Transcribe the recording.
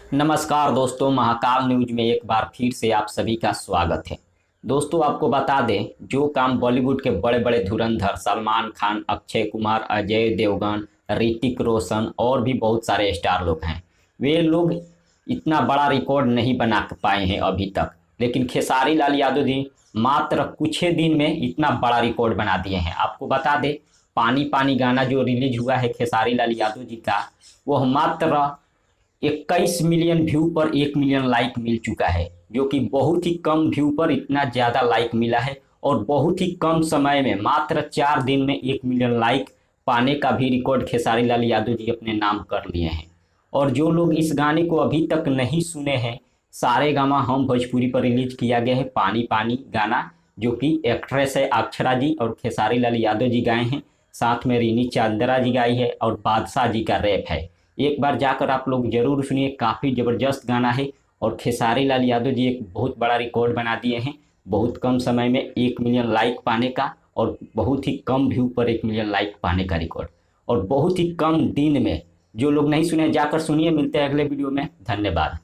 नमस्कार दोस्तों, महाकाल न्यूज में एक बार फिर से आप सभी का स्वागत है। दोस्तों, आपको बता दें, जो काम बॉलीवुड के बड़े बड़े धुरंधर सलमान खान, अक्षय कुमार, अजय देवगन, ऋतिक रोशन और भी बहुत सारे स्टार लोग हैं, वे लोग इतना बड़ा रिकॉर्ड नहीं बना पाए हैं अभी तक। लेकिन खेसारी लाल यादव जी मात्र कुछ ही दिन में इतना बड़ा रिकॉर्ड बना दिए हैं। आपको बता दें, पानी पानी गाना जो रिलीज हुआ है खेसारी लाल यादव जी का, वह मात्र 21 मिलियन व्यू पर 1 मिलियन लाइक मिल चुका है, जो कि बहुत ही कम व्यू पर इतना ज़्यादा लाइक मिला है। और बहुत ही कम समय में मात्र 4 दिन में 1 मिलियन लाइक पाने का भी रिकॉर्ड खेसारी लाल यादव जी अपने नाम कर लिए हैं। और जो लोग इस गाने को अभी तक नहीं सुने हैं, सारे गामा हम भोजपुरी पर रिलीज किया गया है पानी पानी गाना, जो कि एक्ट्रेस है अक्षरा जी और खेसारी लाल यादव जी गाए हैं। साथ में रीनी चांदरा जी गाई है और बादशाह जी का रैप है। एक बार जाकर आप लोग जरूर सुनिए, काफ़ी ज़बरदस्त गाना है। और खेसारी लाल यादव जी एक बहुत बड़ा रिकॉर्ड बना दिए हैं, बहुत कम समय में 1 मिलियन लाइक पाने का, और बहुत ही कम व्यू पर 1 मिलियन लाइक पाने का रिकॉर्ड, और बहुत ही कम दिन में। जो लोग नहीं सुने जाकर सुनिए। मिलते हैं अगले वीडियो में। धन्यवाद।